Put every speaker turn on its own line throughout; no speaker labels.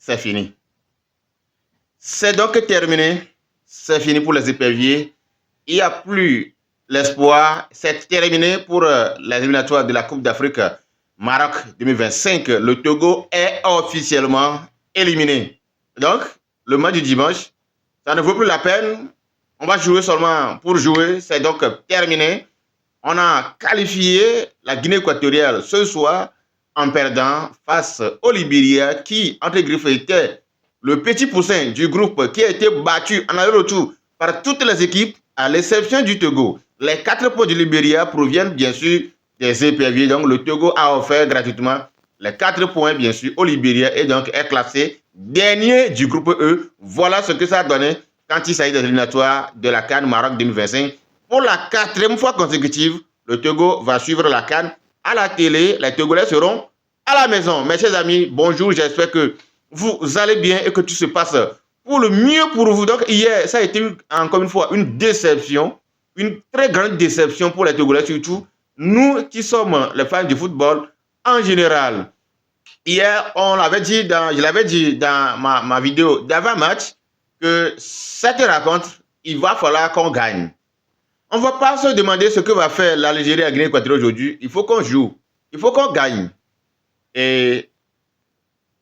c'est fini. C'est donc terminé. C'est fini pour les éperviers. Il n'y a plus l'espoir. C'est terminé pour les éliminatoires de la Coupe d'Afrique Maroc 2025. Le Togo est officiellement éliminé. Donc, le match du dimanche, ça ne vaut plus la peine. On va jouer seulement pour jouer. C'est donc terminé. On a qualifié la Guinée équatoriale ce soir en perdant face au Libéria qui, entre griffes, était le petit poussin du groupe qui a été battu en aller-retour par toutes les équipes, à l'exception du Togo. Les 4 points du Libéria proviennent bien sûr des éperviers. Donc le Togo a offert gratuitement les 4 points bien sûr au Libéria et donc est classé dernier du groupe E. Voilà ce que ça a donné quand il s'agit des éliminatoires de la CAN Maroc 2025. Pour la 4e fois consécutive, le Togo va suivre la CAN à la télé. Les Togolais seront à la maison. Mes chers amis, bonjour, j'espère que vous allez bien et que tout se passe pour le mieux pour vous. Donc hier, ça a été encore une fois une déception, une très grande déception pour les Togolais, surtout nous qui sommes les fans du football en général. Hier, je l'avais dit dans ma vidéo d'avant-match que cette rencontre, il va falloir qu'on gagne. On ne va pas se demander ce que va faire l'Algérie à Guinée équatoriale aujourd'hui. Il faut qu'on joue. Il faut qu'on gagne. Et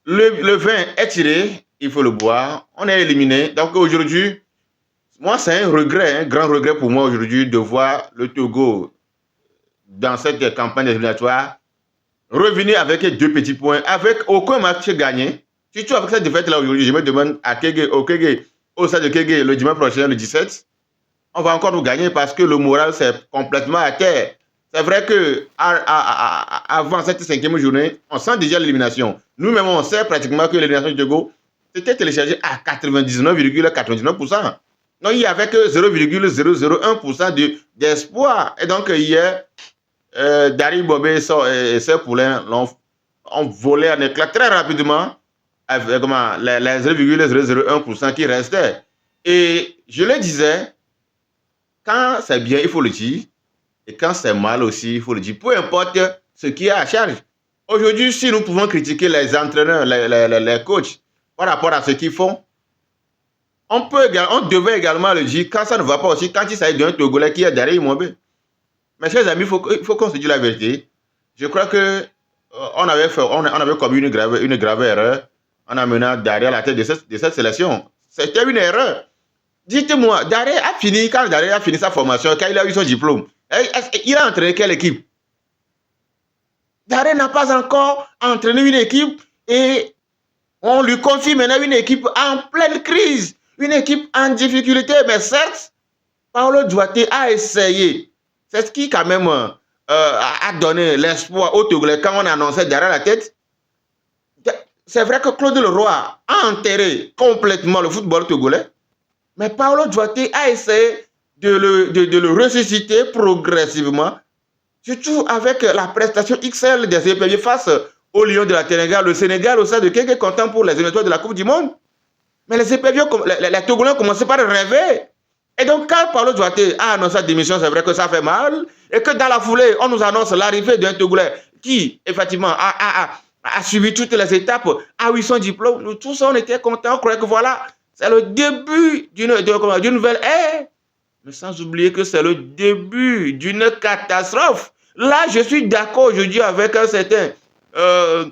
le vin est tiré, il faut le boire. On est éliminé. Donc aujourd'hui, moi, c'est un regret, un grand regret pour moi aujourd'hui de voir le Togo dans cette campagne éliminatoire revenir avec 2 petits points, avec aucun match gagné. Surtout avec cette défaite-là aujourd'hui, je me demande à Kégué, au stade de Kégué, le dimanche prochain, le 17, on va encore nous gagner parce que le moral, c'est complètement à terre. C'est vrai que avant cette 5e journée, on sent déjà l'élimination. Nous-mêmes, on sait pratiquement que l'élimination du Togo c'était téléchargé à 99,99%. Donc, il n'y avait que 0,001% d'espoir. Et donc, hier, Dari Bobé et ses poulains ont volé en éclat très rapidement avec les 0,001% qui restaient. Et je le disais, quand c'est bien, il faut le dire. Et quand c'est mal aussi, il faut le dire. Peu importe ce qui est à charge. Aujourd'hui, si nous pouvons critiquer les entraîneurs, les coachs, par rapport à ce qu'ils font, on devait également le dire quand ça ne va pas aussi, quand il s'agit d'un Togolais qui est derrière Imobé. Mes chers amis, il faut qu'on se dise la vérité. Je crois que on avait commis une grave erreur en amenant Daré à la tête de cette sélection. C'était une erreur. Dites-moi, quand Daré a fini sa formation, quand il a eu son diplôme, il a entraîné quelle équipe? Daré n'a pas encore entraîné une équipe et on lui confie maintenant une équipe en pleine crise, une équipe en difficulté. Mais certes, Paolo Duarte a essayé. C'est ce qui quand même a donné l'espoir aux Togolais quand on annonçait Daré à la tête. C'est vrai que Claude Leroy a enterré complètement le football togolais, mais Paolo Duarte a essayé de le ressusciter progressivement, surtout avec la prestation XL des éperviers face au Lion de la Sénégal. Le Sénégal au sein de quelques contents pour les éliminatoires de la Coupe du Monde. Mais les éperviers, les Togolais commençaient par rêver. Et donc, quand Paolo Duarte a annoncé sa démission, c'est vrai que ça fait mal. Et que dans la foulée, on nous annonce l'arrivée d'un Togolais qui, effectivement, a suivi toutes les étapes, a eu son diplôme. Nous tous, on était contents. On croyait que voilà, c'est le début d'une nouvelle ère. Mais sans oublier que c'est le début d'une catastrophe. Là, je suis d'accord aujourd'hui avec un certain, un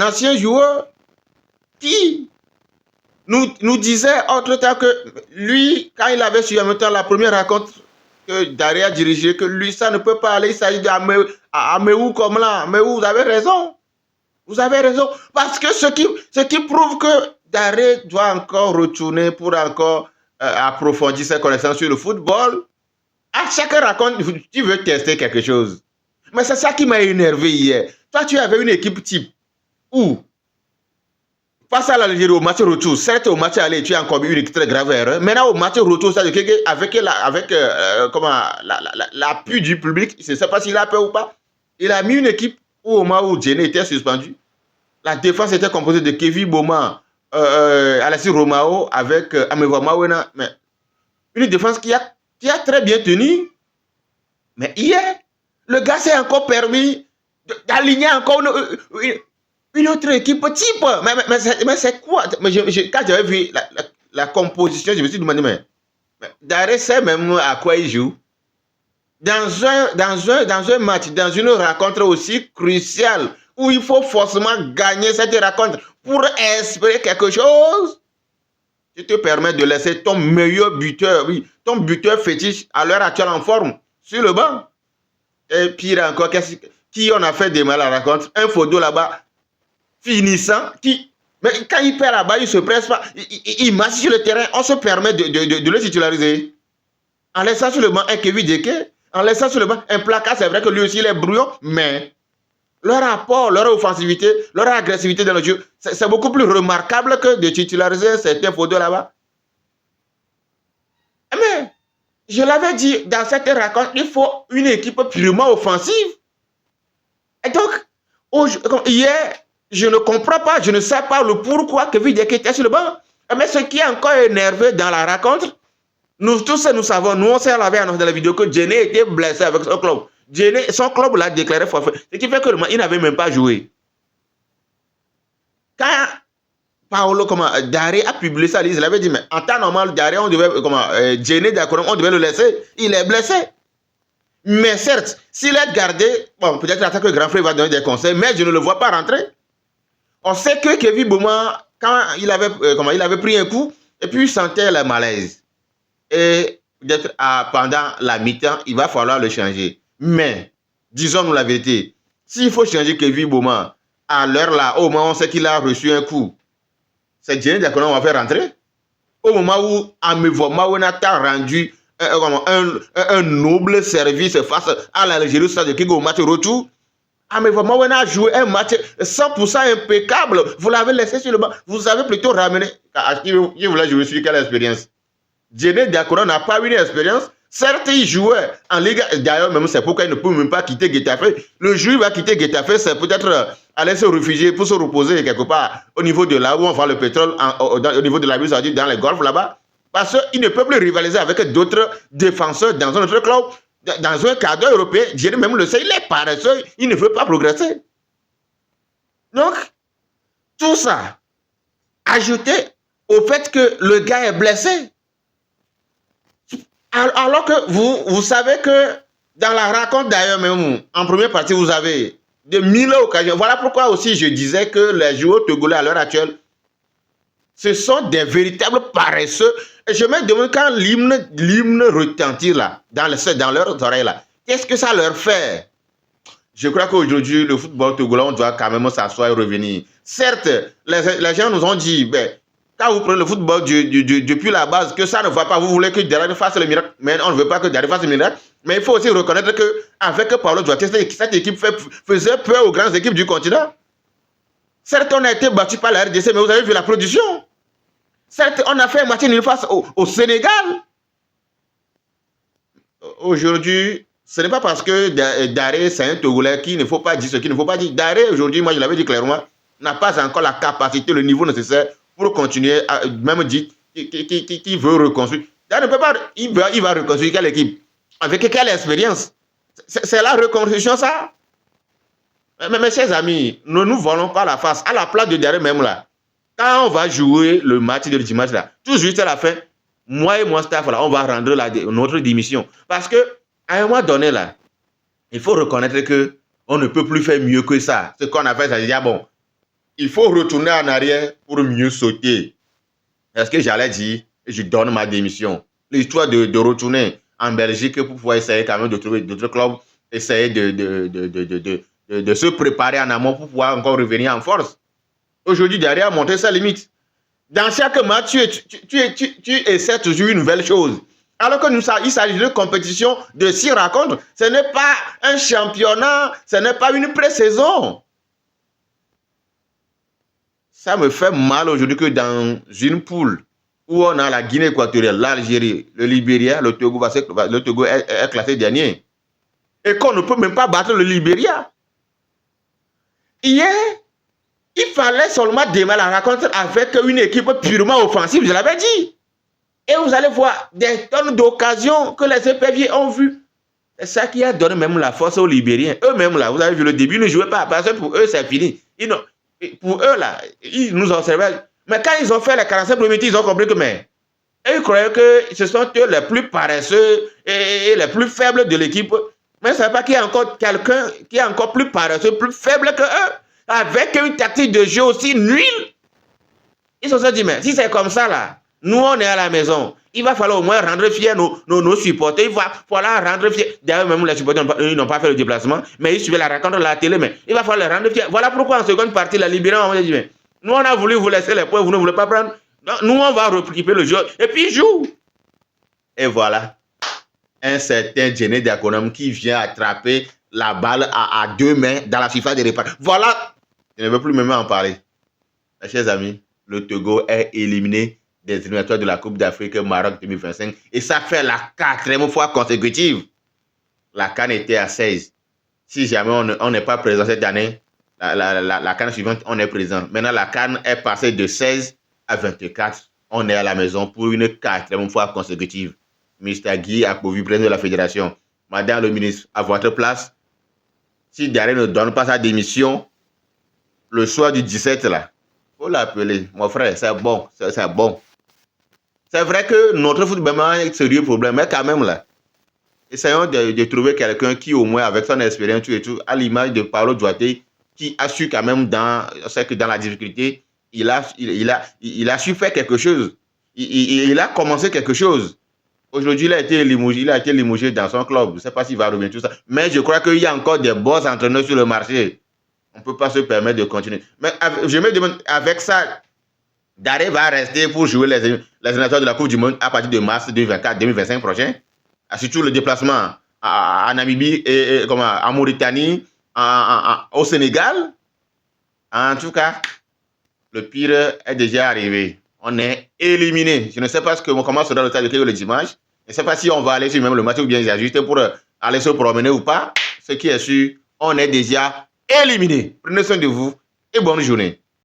ancien joueur qui nous disait autre temps que lui, quand il avait suivi en même temps la première rencontre que Daré a dirigée, que lui, ça ne peut pas aller, il s'agit d'Améou comme là. Mais vous avez raison. Vous avez raison. Parce que ce qui prouve que Daré doit encore retourner pour encore approfondir ses connaissances sur le football. À chaque rencontre, tu veux tester quelque chose. Mais c'est ça qui m'a énervé hier. Toi, tu avais une équipe type où, face à l'Algérie au match retour, certes au match aller, tu as encore eu une très grave erreur. Maintenant, au match retour, avec l'appui du public, je ne sais pas s'il a peur ou pas, il a mis une équipe où au moment où Djené était suspendu. La défense était composée de Kevin Boma, Alessi Romao avec Amewa Mawena. Mais une défense qui a très bien tenu. Mais hier, le gars s'est encore permis d'aligner encore une autre équipe type. Mais c'est quoi? Quand j'avais vu la composition, je me suis demandé, mais Daré sait même à quoi il joue. Dans un match, dans une rencontre aussi cruciale, où il faut forcément gagner cette rencontre pour espérer quelque chose, tu te permets de laisser ton meilleur buteur, oui, ton buteur fétiche à l'heure actuelle en forme, sur le banc. Et pire encore, qui on a fait des mal à la rencontre? Un Fodo là-bas, finissant, mais quand il perd là-bas, il ne se presse pas, il marche sur le terrain, on se permet de le titulariser. En laissant sur le banc un Kevin Deke, en laissant sur le banc un Placard, c'est vrai que lui aussi il est brouillon, mais leur apport, leur offensivité, leur agressivité dans le jeu, c'est beaucoup plus remarquable que de titulariser certains Fodo là-bas. Mais, je l'avais dit, dans cette rencontre, il faut une équipe purement offensive. Et donc, hier, je ne comprends pas, je ne sais pas le pourquoi Kevin Deke était sur le banc. Mais ce qui est encore énervé dans la rencontre, nous tous, nous savons, nous on s'est lavé dans la vidéo que Djené était blessé avec son club. Djené, son club l'a déclaré forfait. Ce qui fait que il n'avait même pas joué. Quand Paolo, Daré a publié ça, il avait dit, mais en temps normal, Daré, on devait, Djené, d'accord, on devait le laisser. Il est blessé. Mais certes, s'il est gardé, bon, peut-être que le grand frère va donner des conseils, mais je ne le vois pas rentrer. On sait que Kevin Bouma, quand il avait pris un coup, et puis il sentait le malaise. Et peut-être pendant la mi-temps, il va falloir le changer. Mais, disons-nous la vérité, s'il faut changer Kevin Bouma, à l'heure là, au moment où on sait qu'il a reçu un coup, c'est Djené Diakona qu'on va faire rentrer. Au moment où Amevo Mawenata a rendu un noble service face à l'Algérie, ça de Kigo au match retour, Amevo Mawenata a joué un match 100% impeccable. Vous l'avez laissé sur le banc. Vous avez plutôt ramené. Je voulais jouer sur quelle expérience? Djené Diakona n'a pas eu une expérience. Certes, il jouait en Ligue. D'ailleurs, même c'est pourquoi il ne peut même pas quitter Getafe. Le jour où il va quitter Getafe, c'est peut-être aller se réfugier pour se reposer quelque part au niveau de là où on vend le pétrole, au niveau de la ville saoudite, dans les golfs là-bas. Parce qu'il ne peut plus rivaliser avec d'autres défenseurs dans un autre club. Dans un cadre européen, Djené même le sait, il est paresseux, il ne veut pas progresser. Donc, tout ça, ajouté au fait que le gars est blessé. Alors que vous savez que dans la rencontre d'ailleurs même, en première partie, vous avez de 1000 occasions. Voilà pourquoi aussi je disais que les joueurs togolais à l'heure actuelle, ce sont des véritables paresseux. Et je me demande quand l'hymne retentit là, dans leurs oreilles là, qu'est-ce que ça leur fait? Je crois qu'aujourd'hui, le football togolais, on doit quand même s'asseoir et revenir. Certes, les gens nous ont dit, ben, quand vous prenez le football depuis la base, que ça ne va pas, vous voulez que Daré fasse le miracle, mais on ne veut pas que Daré fasse le miracle. Mais il faut aussi reconnaître qu'avec Paulo Duarte, cette équipe faisait peur aux grandes équipes du continent. Certes, on a été battu par la RDC, mais vous avez vu la production. Certes, on a fait un match nul face au Sénégal. Aujourd'hui, ce n'est pas parce que Daré, c'est un Togolais qu'il ne faut pas dire ce qu'il ne faut pas dire. Daré, aujourd'hui, moi je l'avais dit clairement, n'a pas encore la capacité, le niveau nécessaire pour continuer à même dire qu'il veut reconstruire. Daré ne peut pas, il va reconstruire quelle équipe? Avec quelle expérience? C'est la reconstruction, ça? Mais mes chers amis, ne nous volons pas la face. À la place de Daré même là, quand on va jouer le match de dimanche là, tout juste à la fin, moi et mon staff là, on va rendre notre démission. Parce que à un moment donné là, il faut reconnaître que on ne peut plus faire mieux que ça. Ce qu'on a fait, ça veut dire bon, il faut retourner en arrière pour mieux sauter. Est-ce que j'allais dire, je donne ma démission? L'histoire de retourner en Belgique pour pouvoir essayer quand même de trouver d'autres clubs, essayer de se préparer en amont pour pouvoir encore revenir en force. Aujourd'hui, derrière, monter sa limite. Dans chaque match, tu essaies toujours une nouvelle chose. Alors que il s'agit de compétition de 6 rencontres. Ce n'est pas un championnat, ce n'est pas une pré-saison. Ça me fait mal aujourd'hui que dans une poule où on a la Guinée équatoriale, l'Algérie, le Libéria, le Togo est classé dernier. Et qu'on ne peut même pas battre le Libéria. Hier, il fallait seulement démarrer la rencontre avec une équipe purement offensive, je l'avais dit. Et vous allez voir des tonnes d'occasions que les éperviers ont vues. C'est ça qui a donné même la force aux Libériens. Eux-mêmes, là, vous avez vu le début, ils ne jouaient pas. Parce que pour eux, c'est fini. Et pour eux, là, ils nous observaient. Mais quand ils ont fait les 45 premiers tirs, ils ont compris que, mais, ils croyaient que ce sont eux les plus paresseux et les plus faibles de l'équipe. Mais ça ne veut pas qu'il y a encore quelqu'un qui est encore plus paresseux, plus faible que eux, avec une tactique de jeu aussi nulle. Ils se sont dit, mais si c'est comme ça, là, nous, on est à la maison. Il va falloir au moins rendre fiers nos supporters. Il va falloir rendre fiers. D'ailleurs, même les supporters n'ont pas fait le déplacement, mais ils suivaient la rencontre de la télé. Mais il va falloir les rendre fiers. Voilà pourquoi en seconde partie, la Libéria, on a dit, mais nous, on a voulu vous laisser les points, vous ne voulez pas prendre. Nous, on va récupérer le jeu. Et puis, il joue. Et voilà. Un certain Djené Diakonam qui vient attraper la balle à 2 mains dans la surface de réparation. Voilà. Je ne veux plus même en parler. Mes chers amis, le Togo est éliminé des éliminatoires de la Coupe d'Afrique Maroc 2025. Et ça fait la 4e fois consécutive. La CAN était à 16. Si jamais on n'est pas présent cette année, la CAN suivante, on est présent. Maintenant, la CAN est passée de 16 à 24. On est à la maison pour une 4e fois consécutive. Mr. Guy Akpovi, président de la fédération. Madame le ministre, à votre place, si Daré ne donne pas sa démission, le soir du 17, là, il faut l'appeler. Mon frère, c'est bon, c'est bon. C'est vrai que notre football a un sérieux problème, mais quand même, là, essayons de trouver quelqu'un qui, au moins, avec son expérience et tout, à l'image de Paolo Duarte, qui a su quand même, dans la difficulté, il a su faire quelque chose. Il a commencé quelque chose. Aujourd'hui, il a été limogé dans son club. Je ne sais pas s'il va revenir tout ça. Mais je crois qu'il y a encore des bons entraîneurs sur le marché. On ne peut pas se permettre de continuer. Mais je me demande, avec ça, Daré va rester pour jouer les éliminatoires de la Coupe du Monde à partir de mars 2024-2025 prochain. Surtout le déplacement à Namibie et en Mauritanie, au Sénégal. En tout cas, le pire est déjà arrivé. On est éliminé. Je ne sais pas comment sera le stade de Kéo le dimanche. Je ne sais pas si on va aller sur même le match ou bien juste pour aller se promener ou pas. Ce qui est sûr, on est déjà éliminé. Prenez soin de vous et bonne journée.